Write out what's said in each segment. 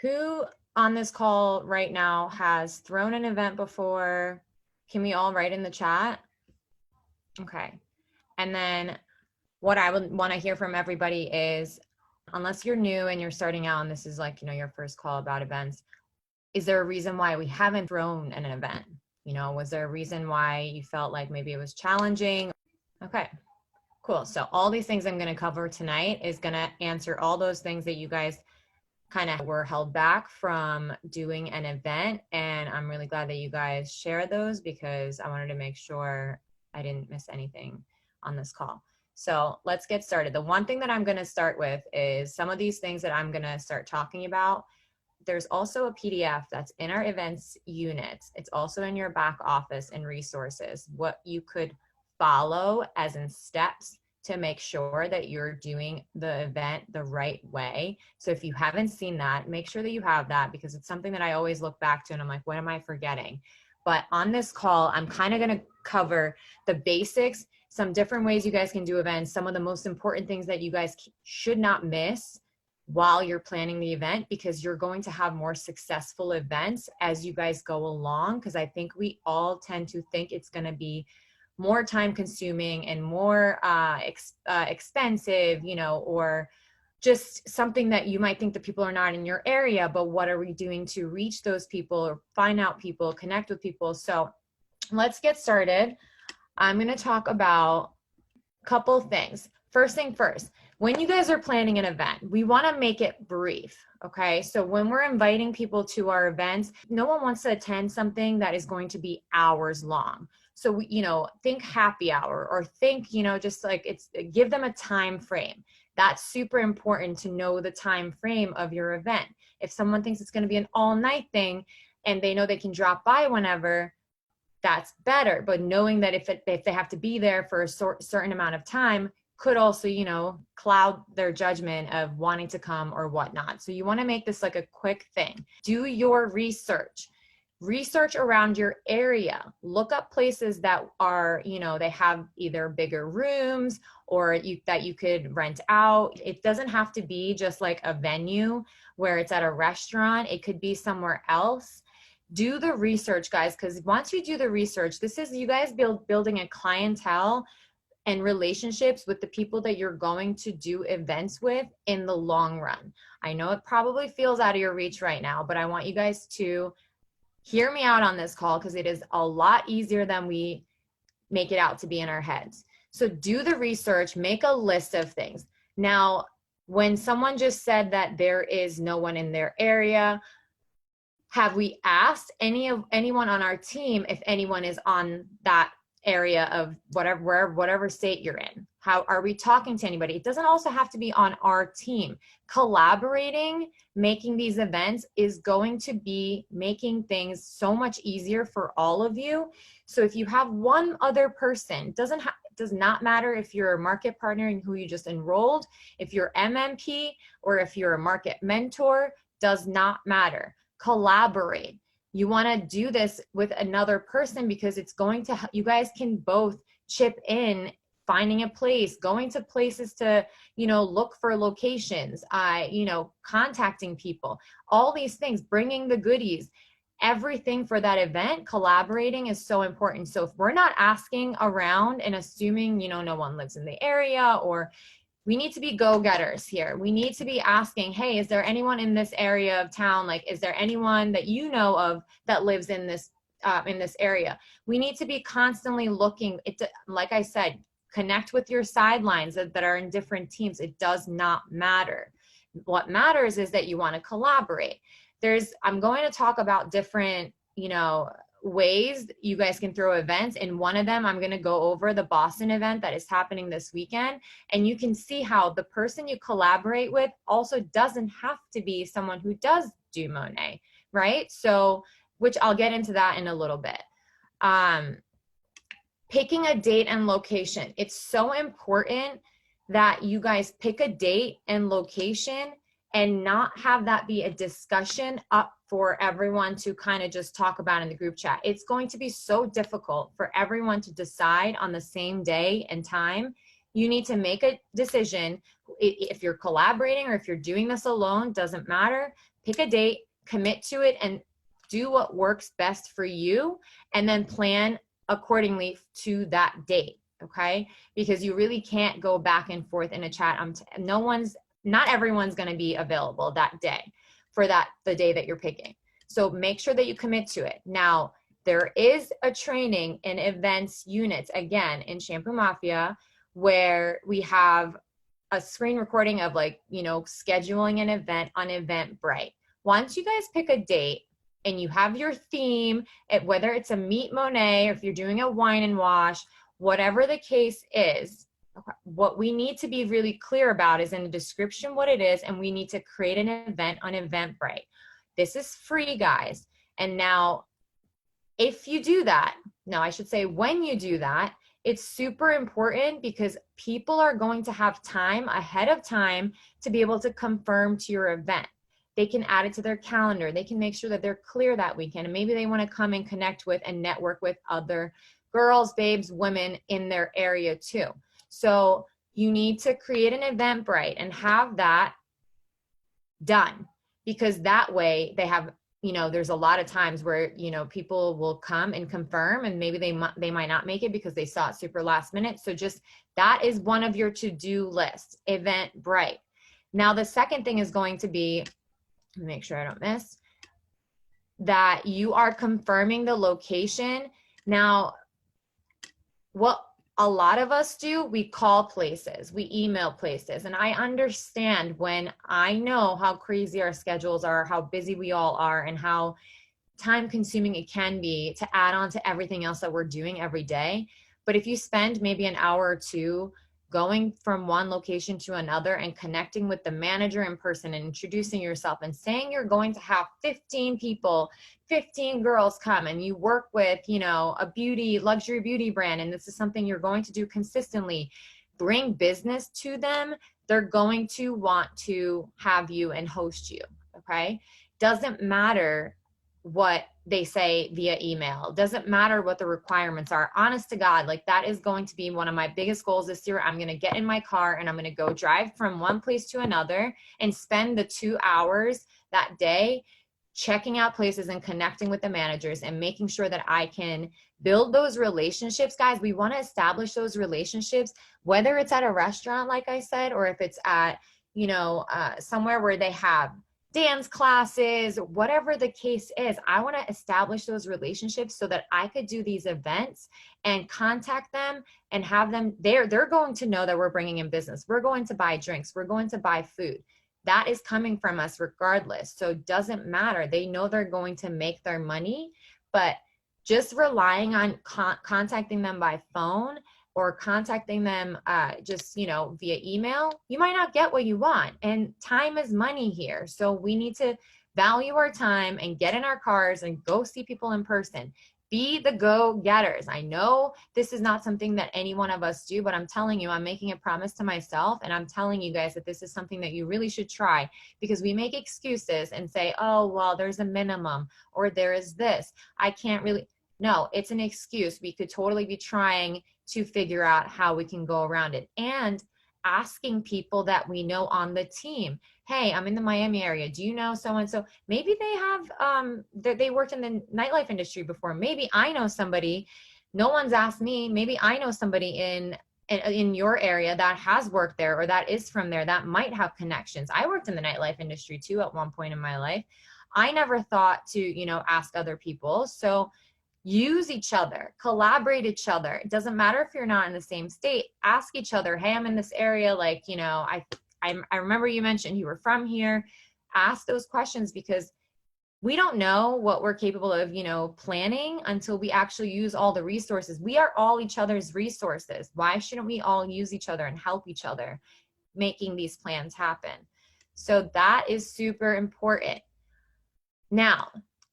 Who on this call right now has thrown an event before? Can we all write in the chat? Okay. And then what I would want to hear from everybody is, unless you're new and you're starting out and this is like, your first call about events, is there a reason why we haven't thrown an event? Was there a reason why you felt like maybe it was challenging? Okay, cool. So all these things I'm going to cover tonight is going to answer all those things that you guys kind of were held back from doing an event. And I'm really glad that you guys shared those because I wanted to make sure I didn't miss anything on this call. So let's get started. The one thing that I'm going to start with is some of these things that I'm going to start talking about. There's also a PDF that's in our events unit. It's also in your back office and resources, what you could follow as in steps to make sure that you're doing the event the right way. So if you haven't seen that, make sure that you have that because it's something that I always look back to and I'm like, what am I forgetting? But on this call, I'm kind of going to cover the basics, some different ways you guys can do events, some of the most important things that you guys should not miss while you're planning the event, because you're going to have more successful events as you guys go along. Because I think we all tend to think it's going to be more time consuming and more expensive, or just something that you might think that people are not in your area, but what are we doing to reach those people or find out people, connect with people? So let's get started. I'm going to talk about a couple things. First thing first, when you guys are planning an event, we want to make it brief. Okay. So when we're inviting people to our events, no one wants to attend something that is going to be hours long. So, think happy hour or think, just like give them a time frame. That's super important to know the time frame of your event. If someone thinks it's going to be an all night thing and they know they can drop by whenever, that's better. But knowing that if they have to be there for a certain amount of time could also, cloud their judgment of wanting to come or whatnot. So you want to make this like a quick thing. Do your research. Research around your area. Look up places that are, they have either bigger rooms or that you could rent out. It doesn't have to be just like a venue where it's at a restaurant. It could be somewhere else. Do the research, guys, because once you do the research, this is you guys building a clientele and relationships with the people that you're going to do events with in the long run. I know it probably feels out of your reach right now, but I want you guys to hear me out on this call because it is a lot easier than we make it out to be in our heads. So do the research, make a list of things. Now, when someone just said that there is no one in their area, have we asked anyone on our team if anyone is on that area of whatever state you're in? How are we talking to anybody? It doesn't also have to be on our team. Collaborating, making these events is going to be making things so much easier for all of you. So if you have one other person, does not matter if you're a market partner and who you just enrolled, if you're MMP or if you're a market mentor, does not matter. Collaborate. You want to do this with another person because it's going to, you guys can both chip in, finding a place, going to places to, look for locations, contacting people, all these things, bringing the goodies, everything for that event. Collaborating is so important. So if we're not asking around and assuming, no one lives in the area, or we need to be go-getters here. We need to be asking, hey, is there anyone in this area of town? Like, is there anyone that you know of that lives in this area? We need to be constantly looking. Like I said, connect with your sidelines that are in different teams. It does not matter. What matters is that you want to collaborate. I'm going to talk about different, ways you guys can throw events, and one of them I'm going to go over the Boston event that is happening this weekend, and you can see how the person you collaborate with also doesn't have to be someone who does do Monet, right? So, which I'll get into that in a little bit. Picking a date and location. It's so important that you guys pick a date and location and not have that be a discussion up for everyone to kind of just talk about in the group chat. It's going to be so difficult for everyone to decide on the same day and time. You need to make a decision. If you're collaborating or if you're doing this alone, doesn't matter. pick a date, commit to it, and do what works best for you, and then plan accordingly to that date. Okay, because you really can't go back and forth in a chat. Not everyone's going to be available that day for the day that you're picking. So make sure that you commit to it. Now, there is a training in events units, again, in Shampoo Mafia, where we have a screen recording of scheduling an event on Eventbrite. Once you guys pick a date and you have your theme, whether it's a Meet Monet or if you're doing a wine and wash, whatever the case is, what we need to be really clear about is in the description what it is, and we need to create an event on Eventbrite. This is free, guys. And now, if you do that, I should say when you do that, it's super important because people are going to have time ahead of time to be able to confirm to your event. They can add it to their calendar. They can make sure that they're clear that weekend. And maybe they want to come and connect with and network with other girls, babes, women in their area too. So you need to create an Eventbrite and have that done, because that way they have, there's a lot of times where, people will come and confirm, and maybe they might not make it because they saw it super last minute. So just that is one of your to-do lists, Eventbrite. Now, the second thing is going to be, make sure I don't miss, that you are confirming the location. Now, what a lot of us do, we call places, we email places. And I understand when I know how crazy our schedules are, how busy we all are, and how time consuming it can be to add on to everything else that we're doing every day. But if you spend maybe an hour or two going from one location to another and connecting with the manager in person and introducing yourself and saying you're going to have 15 people, 15 girls come, and you work with, a luxury beauty brand, and this is something you're going to do consistently, bring business to them, they're going to want to have you and host you, okay? Doesn't matter what they say via email. Doesn't matter what the requirements are. Honest to God, that is going to be one of my biggest goals this year. I'm going to get in my car and I'm going to go drive from one place to another and spend the 2 hours that day checking out places and connecting with the managers and making sure that I can build those relationships. Guys, we want to establish those relationships, whether it's at a restaurant, like I said, or if it's at, somewhere where they have dance classes, whatever the case is. I want to establish those relationships so that I could do these events and contact them and have them there. They're going to know that we're bringing in business. We're going to buy drinks. We're going to buy food. That is coming from us regardless. So it doesn't matter. They know they're going to make their money, but just relying on contacting them by phone or contacting them via email, you might not get what you want. And time is money here. So we need to value our time and get in our cars and go see people in person. Be the go-getters. I know this is not something that any one of us do, but I'm telling you, I'm making a promise to myself, and I'm telling you guys that this is something that you really should try, because we make excuses and say, oh, well, there's a minimum, or there is this. I can't really. No, it's an excuse. We could totally be trying to figure out how we can go around it, and asking people that we know on the team. Hey, I'm in the Miami area. Do you know so-and-so? Maybe they have, they worked in the nightlife industry before. Maybe I know somebody. No one's asked me. Maybe I know somebody in your area that has worked there or that is from there that might have connections. I worked in the nightlife industry too at one point in my life. I never thought to, ask other people. So use each other, collaborate each other. It doesn't matter if you're not in the same state. Ask each other, hey, I'm in this area. I remember you mentioned you were from here. Ask those questions, because we don't know what we're capable of, planning until we actually use all the resources. We are all each other's resources. Why shouldn't we all use each other and help each other making these plans happen? So that is super important. Now,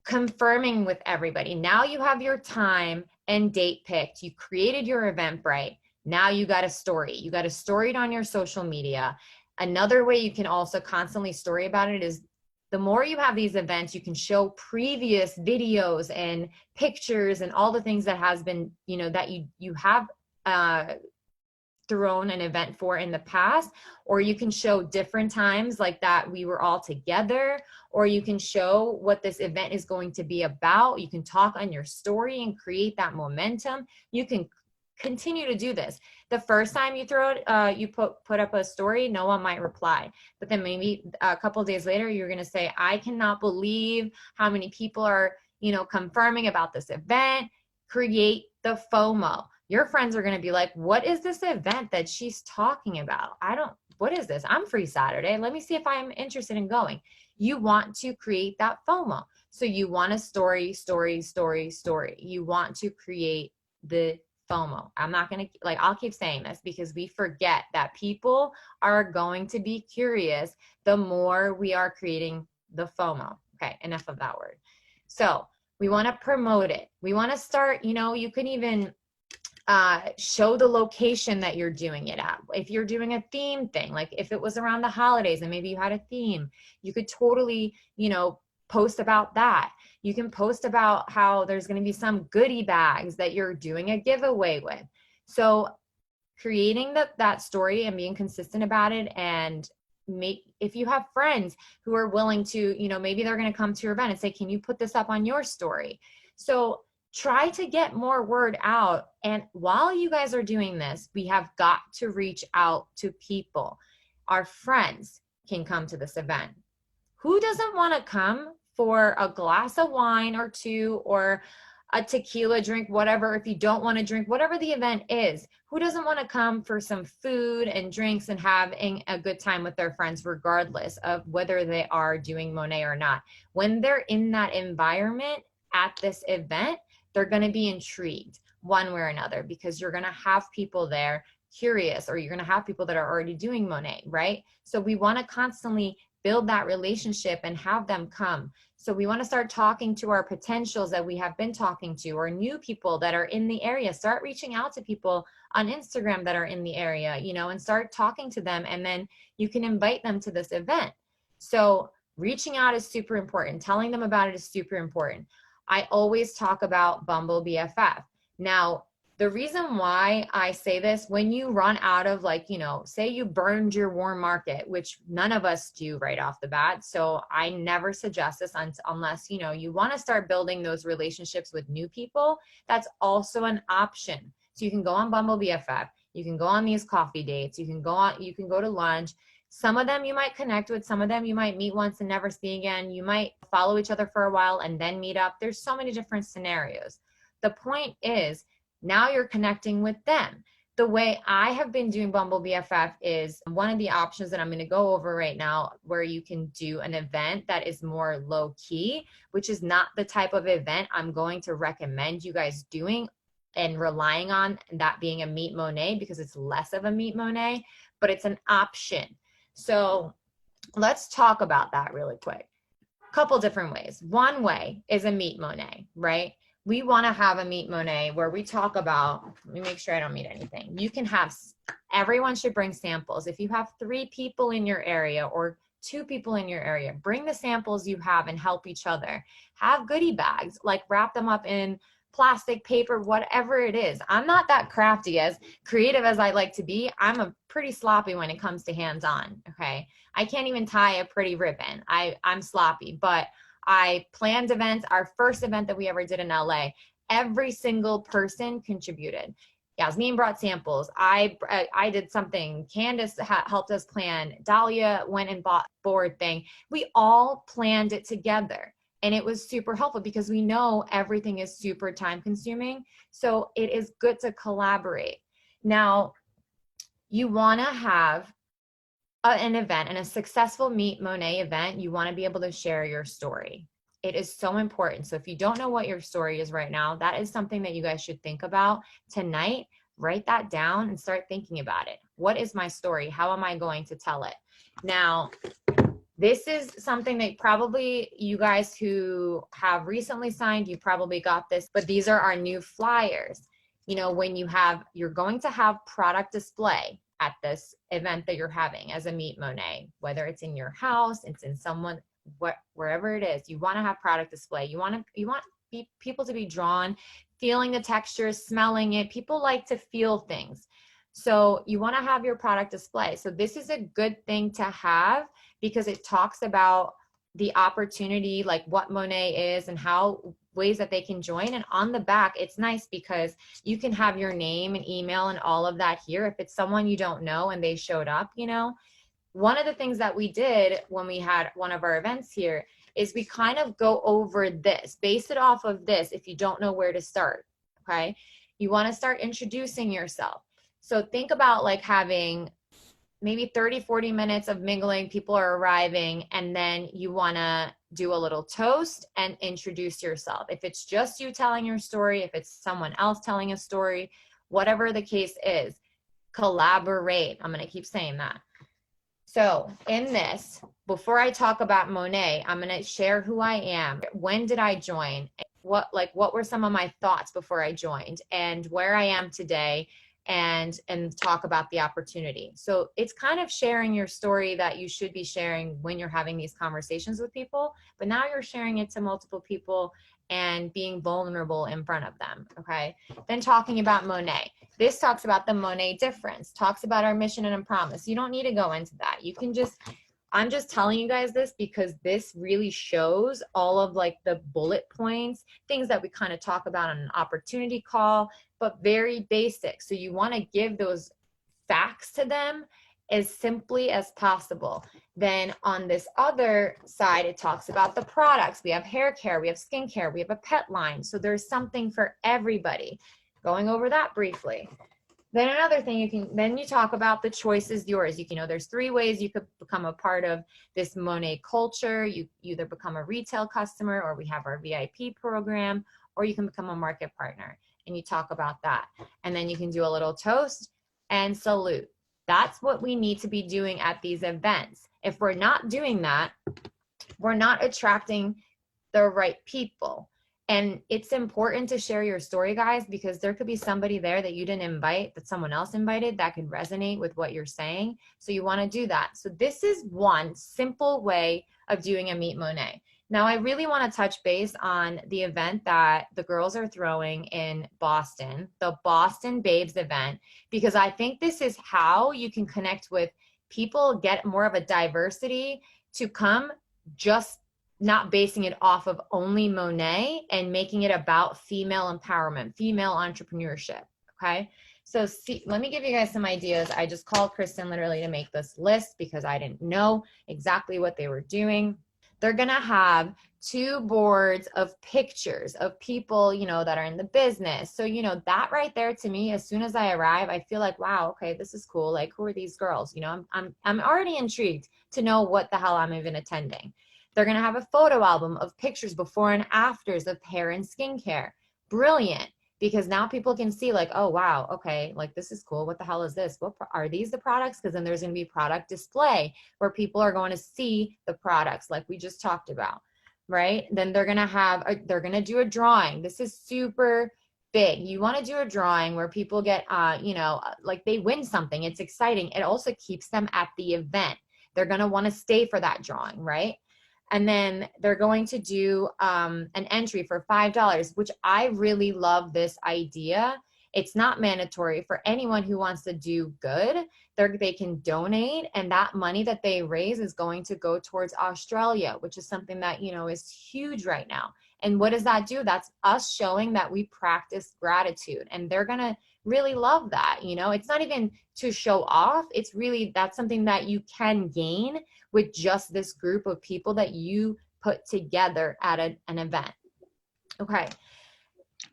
confirming with everybody. Now you have your time and date picked. You created your Eventbrite. Now you got a story. You got to story it on your social media. Another way you can also constantly story about it is the more you have these events, you can show previous videos and pictures and all the things that has been, that you have thrown an event for in the past, or you can show different times like that we were all together, or you can show what this event is going to be about. You can talk on your story and create that momentum. You can continue to do this. The first time you throw it, you put up a story, no one might reply. But then maybe a couple of days later, you're going to say, I cannot believe how many people are, confirming about this event. Create the FOMO. Your friends are going to be like, what is this event that she's talking about? What is this? I'm free Saturday. Let me see if I'm interested in going. You want to create that FOMO. So you want a story. You want to create the FOMO. I'm not going to, I'll keep saying this because we forget that people are going to be curious the more we are creating the FOMO. Okay, enough of that word. So we want to promote it. We want to start, you can even show the location that you're doing it at. If you're doing a theme thing, like if it was around the holidays and maybe you had a theme, you could totally, post about that. You can post about how there's going to be some goodie bags that you're doing a giveaway with. So creating that story and being consistent about it, and if you have friends who are willing to, maybe they're going to come to your event and say, can you put this up on your story? So try to get more word out. And while you guys are doing this, we have got to reach out to people. Our friends can come to this event. Who doesn't want to come for a glass of wine or two, or a tequila drink, whatever, if you don't want to drink, whatever the event is? Who doesn't want to come for some food and drinks and having a good time with their friends, regardless of whether they are doing Monet or not? When they're in that environment at this event, they're going to be intrigued one way or another, because you're going to have people there curious, or you're going to have people that are already doing Monet, right? So we want to constantly build that relationship and have them come. So we want to start talking to our potentials that we have been talking to, or new people that are in the area. Start reaching out to people on Instagram that are in the area, and start talking to them. And then you can invite them to this event. So reaching out is super important. Telling them about it is super important. I always talk about Bumble BFF. Now, the reason why I say this, when you run out of, say you burned your warm market, which none of us do right off the bat. So I never suggest this unless, you want to start building those relationships with new people. That's also an option. So you can go on Bumble BFF. You can go on these coffee dates. You can go to lunch. Some of them you might connect with. Some of them you might meet once and never see again. You might follow each other for a while and then meet up. There's so many different scenarios. The point is, now you're connecting with them. The way I have been doing Bumble BFF is one of the options that I'm going to go over right now, where you can do an event that is more low key, which is not the type of event I'm going to recommend you guys doing and relying on that being a Meet Monet, because it's less of a Meet Monet, but it's an option. So let's talk about that really quick. A couple different ways. One way is a Meet Monet, right? We want to have a Meet Monet where we talk about, let me make sure I don't meet anything. You can have, everyone should bring samples. If you have 3 people in your area or 2 people in your area, bring the samples you have and help each other. Have goodie bags, wrap them up in plastic, paper, whatever it is. I'm not that crafty, as creative as I like to be. I'm a pretty sloppy when it comes to hands-on, okay? I can't even tie a pretty ribbon. I'm sloppy, but I planned events. Our first event that we ever did in LA, every single person contributed. Yasmin brought samples. I did something. Candace helped us plan. Dahlia went and bought board thing. We all planned it together. And it was super helpful because we know everything is super time consuming. So it is good to collaborate. Now, you want to have an event, and a successful Meet Monet event, you want to be able to share your story. It is so important. So if you don't know what your story is right now, that is something that you guys should think about tonight. Write that down and start thinking about it. What is my story? How am I going to tell it? Now, this is something that probably you guys who have recently signed, you probably got this, but these are our new flyers. When you're going to have product display at this event that you're having as a Meet Monet, whether it's in your house, it's in wherever it is, you want to have product display. You want people to be drawn, feeling the textures, smelling it. People like to feel things. So you want to have your product display. So this is a good thing to have because it talks about the opportunity, like what Monet is and how ways that they can join. And on the back, it's nice because you can have your name and email and all of that here. If it's someone you don't know and they showed up, you know, one of the things that we did when we had one of our events here is we kind of go over this, base it off of this if you don't know where to start, okay? You want to start introducing yourself. So think about like having maybe 30, 40 minutes of mingling, people are arriving, and then you want to do a little toast and introduce yourself. If it's just you telling your story, if it's someone else telling a story, whatever the case is, collaborate. I'm going to keep saying that. So in this, before I talk about Monet, I'm going to share who I am. When did I join? What were some of my thoughts before I joined and where I am today, and talk about the opportunity. So it's kind of sharing your story that you should be sharing when you're having these conversations with people, but now you're sharing it to multiple people and being vulnerable in front of them, okay? Then talking about Monet. This talks about the Monet difference, talks about our mission and a promise. You don't need to go into that. You can just, I'm just telling you guys this because this really shows all of like the bullet points, things that we kind of talk about on an opportunity call, but very basic. So you want to give those facts to them as simply as possible. Then on this other side, it talks about the products. We have hair care, we have skincare, we have a pet line. So there's something for everybody. Going over that briefly. Then another thing then you talk about the choice is yours. You know, there's 3 ways you could become a part of this Monet culture. You either become a retail customer, or we have our VIP program, or you can become a market partner, and you talk about that. And then you can do a little toast and salute. That's what we need to be doing at these events. If we're not doing that, we're not attracting the right people. And it's important to share your story, guys, because there could be somebody there that you didn't invite, that someone else invited, that could resonate with what you're saying. So you want to do that. So this is one simple way of doing a Meet Monet. Now, I really want to touch base on the event that the girls are throwing in Boston, the Boston Babes event, because I think this is how you can connect with people, get more of a diversity to come, just not basing it off of only Monet and making it about female empowerment, female entrepreneurship, okay? So let me give you guys some ideas. I just called Kristen literally to make this list because I didn't know exactly what they were doing. They're gonna have 2 boards of pictures of people, you know, that are in the business. So, you know, that right there to me, as soon as I arrive, I feel like, wow, okay, this is cool. Like, who are these girls? You know, I'm already intrigued to know what the hell I'm even attending. They're going to have a photo album of pictures before and afters of hair and skincare. Brilliant. Because now people can see like, oh, wow, okay, like this is cool. What the hell is this? What are these the products? Because then there's going to be product display where people are going to see the products like we just talked about, right? Then they're going to do a drawing. This is super big. You want to do a drawing where people get, you know, like they win something. It's exciting. It also keeps them at the event. They're going to want to stay for that drawing, right? And then they're going to do an entry for $5, which I really love this idea. It's not mandatory for anyone who wants to do good. They can donate, and that money that they raise is going to go towards Australia, which is something that, you know, is huge right now. And what does that do? That's us showing that we practice gratitude, and they're going to really love that. You know, it's not even to show off. It's really, that's something that you can gain with just this group of people that you put together at an event. Okay.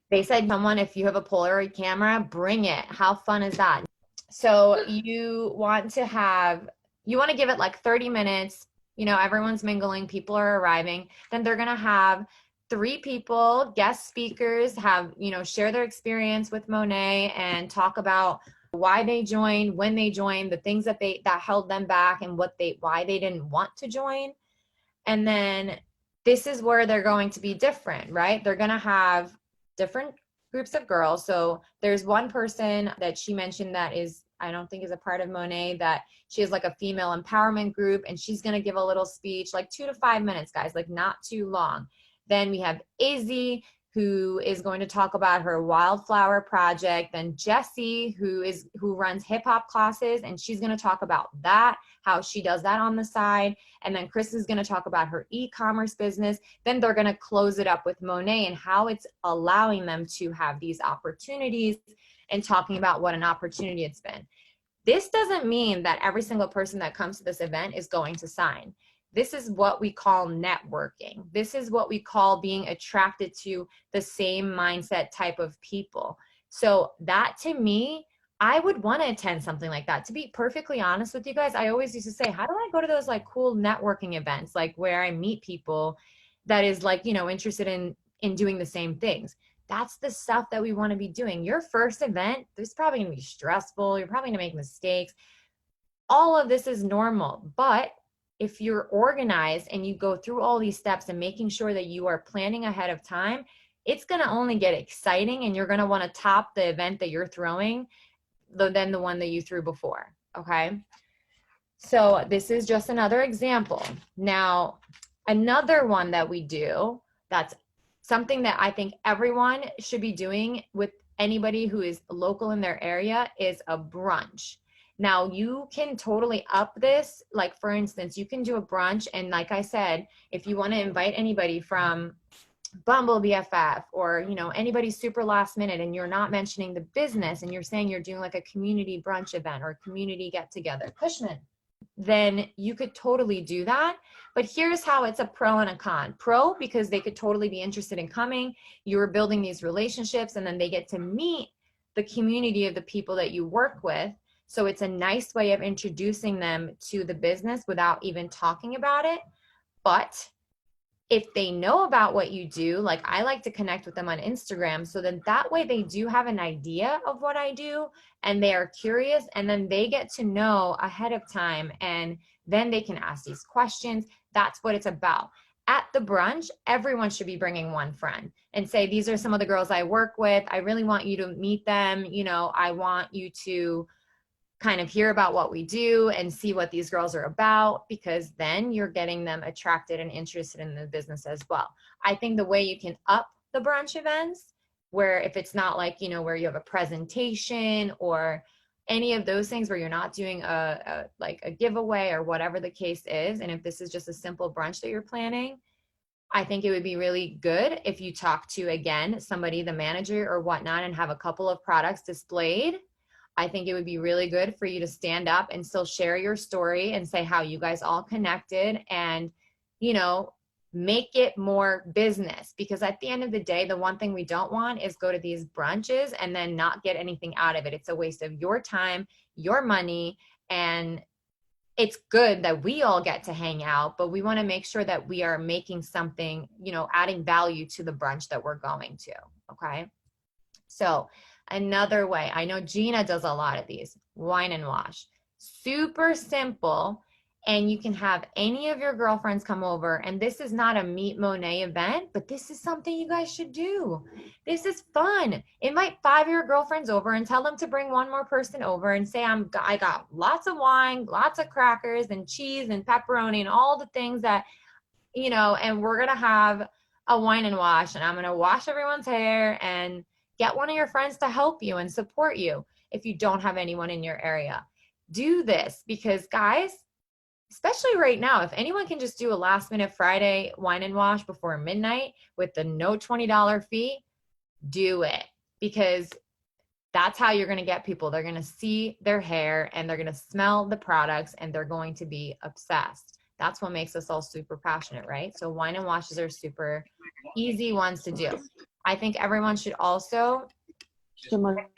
They said, someone, if you have a Polaroid camera, bring it. How fun is that? So you want to give it like 30 minutes. You know, everyone's mingling, people are arriving. Then they're going to have 3 people, guest speakers, have, you know, share their experience with Monet and talk about why they joined, when they joined, the things that held them back, and why they didn't want to join. And then this is where they're going to be different, right? They're going to have different groups of girls. So there's one person that she mentioned that I don't think is a part of Monet, that she has like a female empowerment group, and she's going to give a little speech, like 2 to 5 minutes, guys, like not too long. Then we have Izzy, who is going to talk about her wildflower project. Then Jessie, who runs hip hop classes, and she's going to talk about that, how she does that on the side. And then Chris is going to talk about her e-commerce business. Then they're going to close it up with Monet and how it's allowing them to have these opportunities and talking about what an opportunity it's been. This doesn't mean that every single person that comes to this event is going to sign. This is what we call networking. This is what we call being attracted to the same mindset type of people. So that, to me, I would want to attend something like that. To be perfectly honest with you guys, I always used to say, how do I go to those like cool networking events, like where I meet people that is like, you know, interested in doing the same things? That's the stuff that we want to be doing. Your first event, this is probably going to be stressful. You're probably going to make mistakes. All of this is normal, but if you're organized and you go through all these steps and making sure that you are planning ahead of time, it's going to only get exciting, and you're going to want to top the event that you're throwing than the one that you threw before. Okay. So this is just another example. Now, another one that we do, that's something that I think everyone should be doing with anybody who is local in their area, is a brunch. Now, you can totally up this. Like, for instance, you can do a brunch, and like I said, if you want to invite anybody from Bumble BFF or, you know, anybody super last minute, and you're not mentioning the business, and you're saying you're doing like a community brunch event or a community get together, Cushman, then you could totally do that. But here's how it's a pro and a con. Pro, because they could totally be interested in coming. You're building these relationships, and then they get to meet the community of the people that you work with. So it's a nice way of introducing them to the business without even talking about it. But if they know about what you do, like I like to connect with them on Instagram, so then that way they do have an idea of what I do and they are curious, and then they get to know ahead of time, and then they can ask these questions. That's what it's about. At the brunch, everyone should be bringing one friend and say, these are some of the girls I work with. I really want you to meet them. You know, I want you to kind of hear about what we do and see what these girls are about, because then you're getting them attracted and interested in the business as well. I think the way you can up the brunch events, where if it's not like, you know, where you have a presentation or any of those things where you're not doing like a giveaway or whatever the case is, and if this is just a simple brunch that you're planning, I think it would be really good if you talk to, again, somebody, the manager or whatnot, and have a couple of products displayed. I think it would be really good for you to stand up and still share your story and say how you guys all connected, and, you know, make it more business. Because at the end of the day, the one thing we don't want is go to these brunches and then not get anything out of it. It's a waste of your time, your money, and it's good that we all get to hang out, but we want to make sure that we are making something, you know, adding value to the brunch that we're going to. Okay. So another way, I know Gina does a lot of these, wine and wash. Super simple. And you can have any of your girlfriends come over. And this is not a Meet Monet event, but this is something you guys should do. This is fun. Invite 5 of your girlfriends over and tell them to bring one more person over and say, I got lots of wine, lots of crackers and cheese and pepperoni and all the things that, you know, and we're going to have a wine and wash, and I'm going to wash everyone's hair, and get one of your friends to help you and support you if you don't have anyone in your area. Do this, because guys, especially right now, if anyone can just do a last minute Friday wine and wash before midnight with the no $20 fee, do it, because that's how you're going to get people. They're going to see their hair and they're going to smell the products and they're going to be obsessed. That's what makes us all super passionate, right? So wine and washes are super easy ones to do. I think everyone should also,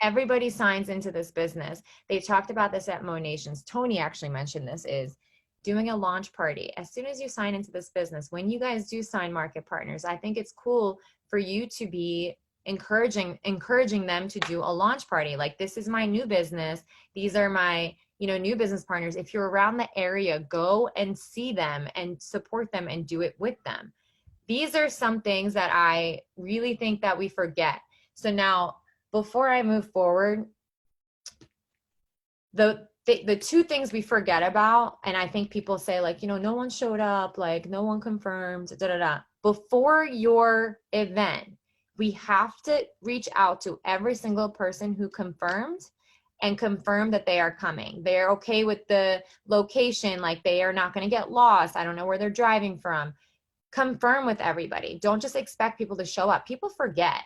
everybody signs into this business. They talked about this at Monations. Tony actually mentioned this, is doing a launch party. As soon as you sign into this business, when you guys do sign market partners, I think it's cool for you to be encouraging them to do a launch party. Like, this is my new business. These are my, you know, new business partners. If you're around the area, go and see them and support them and do it with them. These are some things that I really think that we forget. So now, before I move forward, the two things we forget about, and I think people say, like, you know, no one showed up, like no one confirmed, before your event, we have to reach out to every single person who confirmed and confirm that they are coming. They're okay with the location, like they are not going to get lost. I don't know where they're driving from. Confirm with everybody. Don't just expect people to show up. People forget.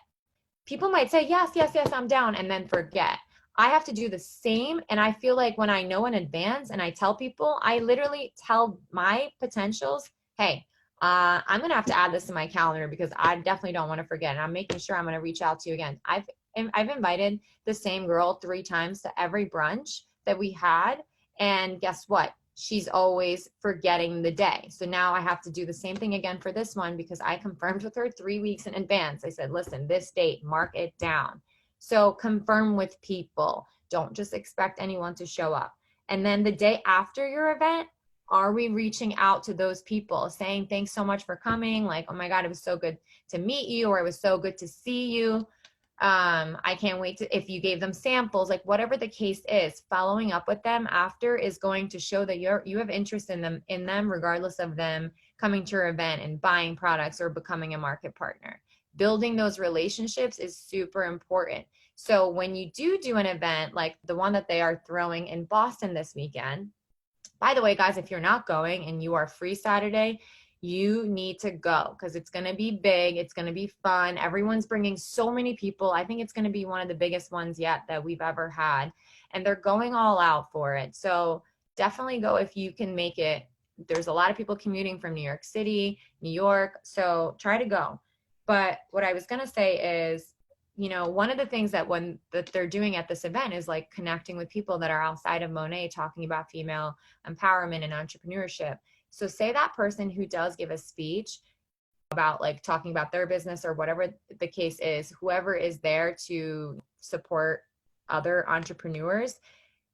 People might say, yes, yes, yes, I'm down, and then forget. I have to do the same. And I feel like when I know in advance and I tell people, I literally tell my potentials, hey, I'm going to have to add this to my calendar because I definitely don't want to forget. And I'm making sure I'm going to reach out to you again. I've invited the same girl 3 times to every brunch that we had. And guess what? She's always forgetting the day. So now I have to do the same thing again for this one because I confirmed with her 3 weeks in advance. I said, listen, this date, mark it down. So confirm with people. Don't just expect anyone to show up. And then the day after your event, are we reaching out to those people saying, thanks so much for coming? Like, oh my God, it was so good to meet you, or it was so good to see you. I can't wait to, if you gave them samples, like whatever the case is, following up with them after is going to show that you have interest in them, regardless of them coming to your event and buying products or becoming a market partner. Building those relationships is super important. So when you do an event like the one that they are throwing in Boston this weekend, by the way, guys, if you're not going and you are free Saturday, you need to go because it's going to be big. It's going to be fun. Everyone's bringing so many people. I think it's going to be one of the biggest ones yet that we've ever had. And they're going all out for it. So definitely go if you can make it. There's a lot of people commuting from New York City, New York. So try to go. But what I was going to say is, one of the things that they're doing at this event is like connecting with people that are outside of Monet, talking about female empowerment and entrepreneurship. So say that person who does give a speech about like talking about their business or whatever the case is, whoever is there to support other entrepreneurs,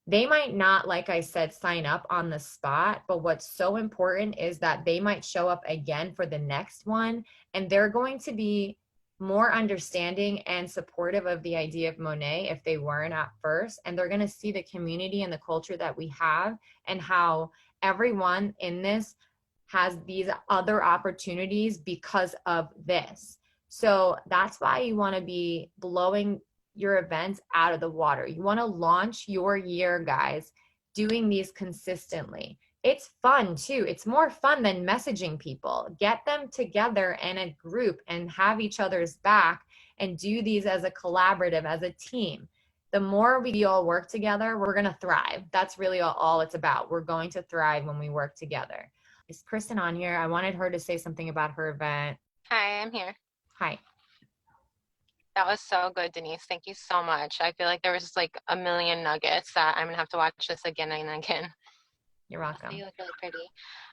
they might not, like I said, sign up on the spot, but what's so important is that they might show up again for the next one, and they're going to be more understanding and supportive of the idea of Monet if they weren't at first. And they're going to see the community and the culture that we have and how everyone in this has these other opportunities because of this. So that's why you want to be blowing your events out of the water. You want to launch your year, guys, doing these consistently. It's fun too. It's more fun than messaging people. Get them together in a group and have each other's back and do these as a collaborative, as a team. The more we all work together, we're going to thrive. That's really all it's about. We're going to thrive when we work together. Is Kristen on here? I wanted her to say something about her event. Hi, I'm here. Hi. That was so good, Denise. Thank you so much. I feel like there was like a million nuggets that I'm gonna have to watch this again and again. You're Also, welcome. you look really pretty.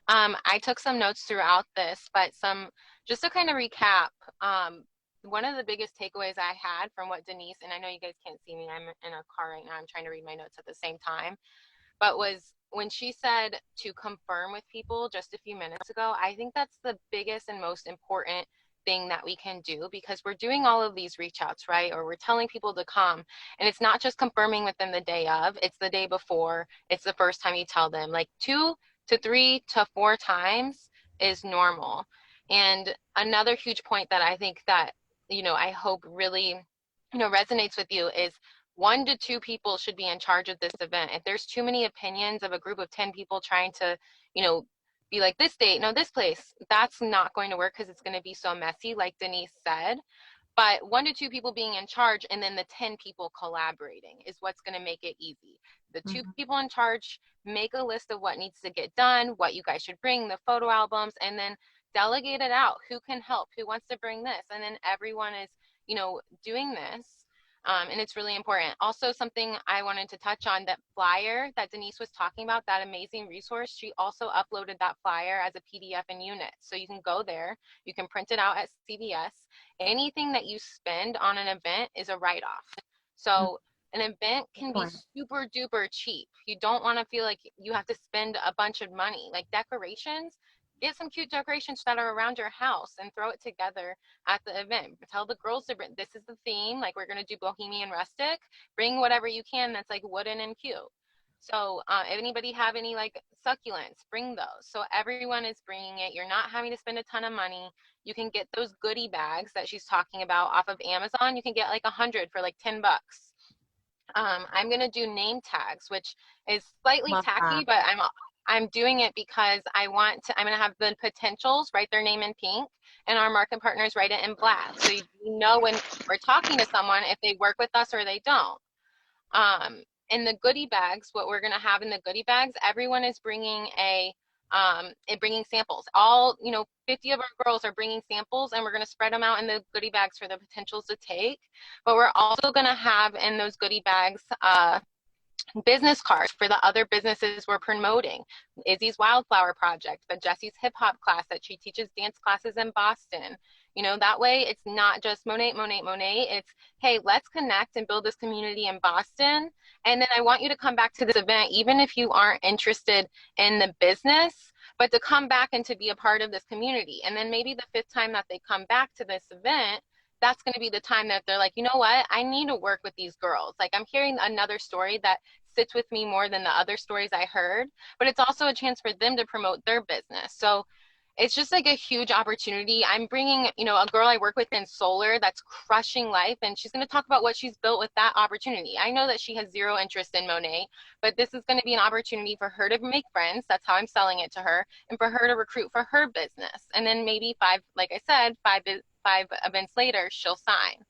I took some notes throughout this, but just to kind of recap, one of the biggest takeaways I had from what Denise, and I know you guys can't see me, I'm in a car right now, I'm trying to read my notes at the same time, but was when she said to confirm with people just a few minutes ago, I think that's the biggest and most important thing that we can do, because we're doing all of these reach outs, right? Or we're telling people to come, and it's not just confirming with them the day of, it's the day before, it's the first time you tell them. Like 2 to 3 to 4 times is normal. And another huge point that I think that, I hope really, resonates with you is 1 to 2 people should be in charge of this event. If there's too many opinions of a group of 10 people trying to, be like, this date, no, this place, that's not going to work because it's going to be so messy, like Denise said. But 1 to 2 people being in charge and then the 10 people collaborating is what's going to make it easy. The 2 people in charge make a list of what needs to get done, what you guys should bring, the photo albums, and then delegate it out. Who can help? Who wants to bring this? And then everyone is, doing this. And it's really important. Also, something I wanted to touch on, that flyer that Denise was talking about, that amazing resource, she also uploaded that flyer as a PDF in Unit. So you can go there, you can print it out at CVS. Anything that you spend on an event is a write-off. So an event can be super duper cheap. You don't want to feel like you have to spend a bunch of money. Like decorations, get some cute decorations that are around your house and throw it together at the event. Tell the girls to bring, this is the theme, like we're going to do bohemian rustic, bring whatever you can that's like wooden and cute. So if anybody have any like succulents, bring those. So everyone is bringing it. You're not having to spend a ton of money. You can get those goodie bags that she's talking about off of Amazon. You can get like 100 for like $10. I'm gonna do name tags, which is slightly Love that. tacky, but I'm doing it because I'm gonna have the potentials write their name in pink and our market partners write it in black. So you know when we're talking to someone if they work with us or they don't. In the goodie bags, what we're gonna have in the goodie bags, everyone is bringing bringing samples. All 50 of our girls are bringing samples, and we're gonna spread them out in the goodie bags for the potentials to take. But we're also gonna have in those goodie bags business cards for the other businesses we're promoting. Izzy's Wildflower Project, but Jessie's hip hop class that she teaches dance classes in Boston. That way it's not just Monat. It's, hey, let's connect and build this community in Boston. And then I want you to come back to this event, even if you aren't interested in the business, but to come back and to be a part of this community. And then maybe the fifth time that they come back to this event, that's going to be the time that they're like, you know what, I need to work with these girls. Like, I'm hearing another story that sits with me more than the other stories I heard, but it's also a chance for them to promote their business. So it's just like a huge opportunity. I'm bringing, a girl I work with in solar that's crushing life, and she's going to talk about what she's built with that opportunity. I know that she has zero interest in Monat, but this is going to be an opportunity for her to make friends. That's how I'm selling it to her, and for her to recruit for her business. And then maybe like I said, five events later, she'll sign.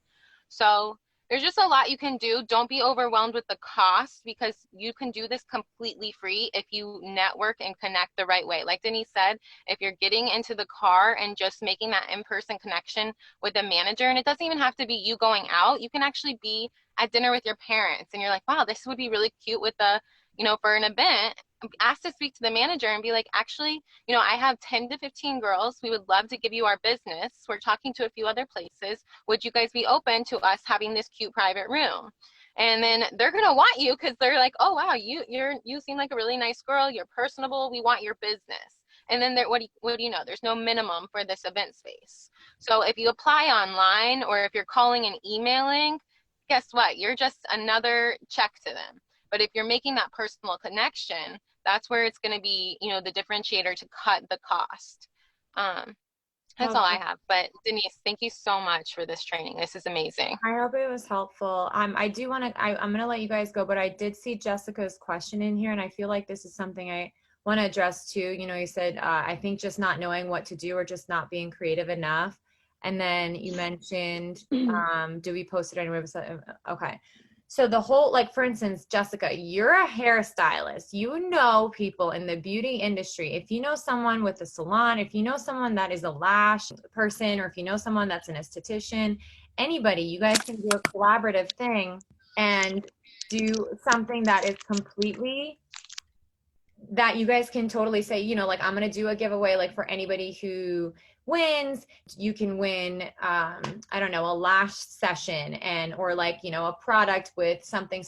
So there's just a lot you can do. Don't be overwhelmed with the cost, because you can do this completely free if you network and connect the right way. Like Denise said, if you're getting into the car and just making that in-person connection with a manager, and it doesn't even have to be you going out, you can actually be at dinner with your parents and you're like, wow, this would be really cute with for an event. Ask to speak to the manager and be like, actually, I have 10 to 15 girls. We would love to give you our business. We're talking to a few other places. Would you guys be open to us having this cute private room? And then they're gonna want you, because they're like, oh wow, you seem like a really nice girl. You're personable. We want your business. And then what do you know? There's no minimum for this event space. So if you apply online, or if you're calling and emailing, guess what? You're just another check to them. But if you're making that personal connection, that's where it's going to be, the differentiator to cut the cost. That's all I have. But Denise, thank you so much for this training. This is amazing. I hope it was helpful. I do want to, I'm going to let you guys go, but I did see Jessica's question in here, and I feel like this is something I want to address too. You said, I think just not knowing what to do, or just not being creative enough. And then you mentioned, do we post it anywhere? Okay. So the whole, like, for instance, Jessica, you're a hairstylist. You know people in the beauty industry. If you know someone with a salon, if you know someone that is a lash person, or if you know someone that's an esthetician, anybody, you guys can do a collaborative thing and do something that is completely, that you guys can totally say, like, I'm going to do a giveaway, like, for anybody who wins. You can win, I don't know, a lash session, or like, a product with something.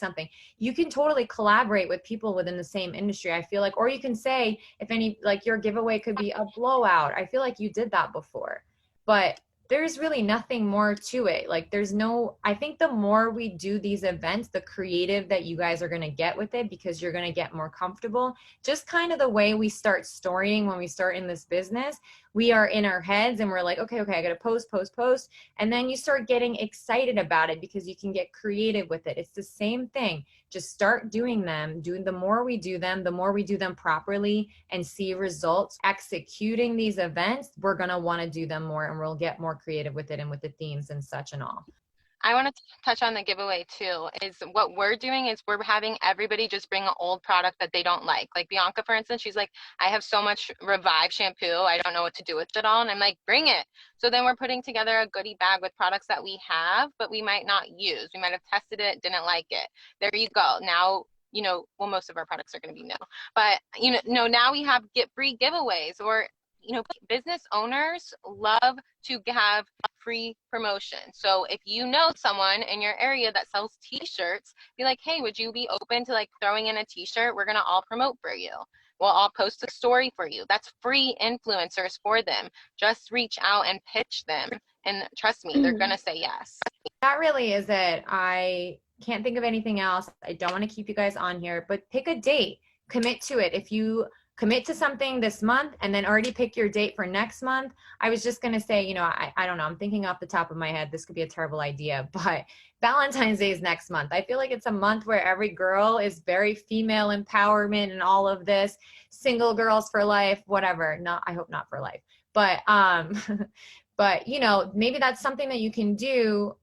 You can totally collaborate with people within the same industry, I feel like. Or you can say, if any, like, your giveaway could be a blowout. I feel like you did that before, but there's really nothing more to it. Like, I think the more we do these events, the creative that you guys are going to get with it, because you're going to get more comfortable. Just kind of the way we start storying when we start in this business, we are in our heads and we're like, okay, I got to post. And then you start getting excited about it because you can get creative with it. It's the same thing. Just start doing them. The more we do them, the more we do them properly and see results executing these events, we're going to want to do them more, and we'll get more creative with it and with the themes and such and all. I want to touch on the giveaway too. Is what we're doing is we're having everybody just bring an old product that they don't like. Like Bianca, for instance, she's like, I have so much Revive shampoo, I don't know what to do with it all. And I'm like, bring it. So then we're putting together a goodie bag with products that we have, but we might not use. We might have tested it, didn't like it. There you go. Now, well, most of our products are going to be no, but now we have free giveaways, or business owners love to have free promotion. So if you know someone in your area that sells t-shirts, be like, hey, would you be open to like throwing in a t-shirt? We're going to all promote for you. We'll all post a story for you. That's free influencers for them. Just reach out and pitch them. And trust me, they're going to say yes. That really is it. I can't think of anything else. I don't want to keep you guys on here, but pick a date, commit to it. If you commit to something this month and then already pick your date for next month. I was just going to say, you know, I don't know, I'm thinking off the top of my head, this could be a terrible idea, but Valentine's Day is next month. I feel like it's a month where every girl is very female empowerment and all of this, single girls for life, whatever. Not, I hope not for life, but, but you know, maybe that's something that you can do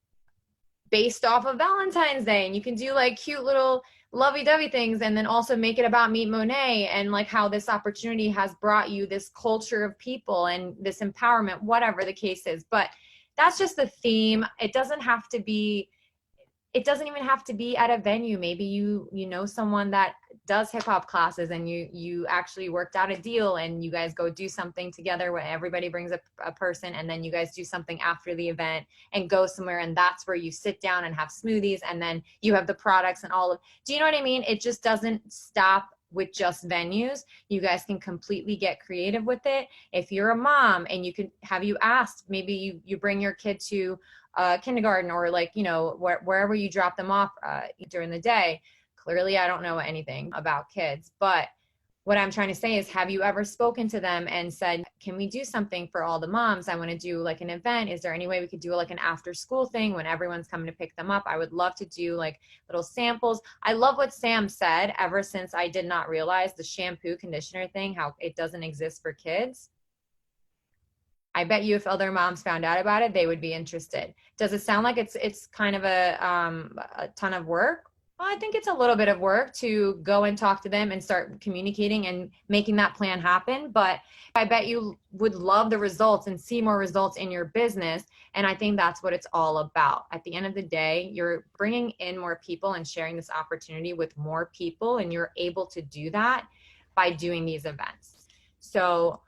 based off of Valentine's Day, and you can do like cute little lovey-dovey things, and then also make it about Meet Monet and like how this opportunity has brought you this culture of people and this empowerment, whatever the case is. But that's just the theme. It doesn't have to be, it doesn't even have to be at a venue. Maybe you know someone that does hip hop classes, and you actually worked out a deal, and you guys go do something together where everybody brings a person, and then you guys do something after the event and go somewhere, and that's where you sit down and have smoothies, and then you have the products and all of, do you know what I mean? It just doesn't stop with just venues. You guys can completely get creative with it. If you're a mom and you could have, you asked, maybe you bring your kid to kindergarten, or like, you know, wherever you drop them off during the day. Clearly, I don't know anything about kids, but what I'm trying to say is, have you ever spoken to them and said, can we do something for all the moms? I want to do like an event. Is there any way we could do like an after school thing when everyone's coming to pick them up? I would love to do like little samples. I love what Sam said, ever since I did not realize the shampoo conditioner thing, how it doesn't exist for kids. I bet you if other moms found out about it, they would be interested. Does it sound like it's kind of a ton of work? Well, I think it's a little bit of work to go and talk to them and start communicating and making that plan happen. But I bet you would love the results and see more results in your business. And I think that's what it's all about. At the end of the day, you're bringing in more people and sharing this opportunity with more people. And you're able to do that by doing these events. So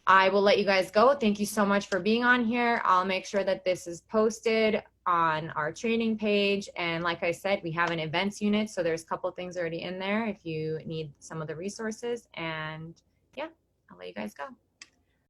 I will let you guys go. Thank you so much for being on here. I'll make sure that this is posted on our training page. And like I said, we have an events unit. So there's a couple things already in there if you need some of the resources. And yeah, I'll let you guys go.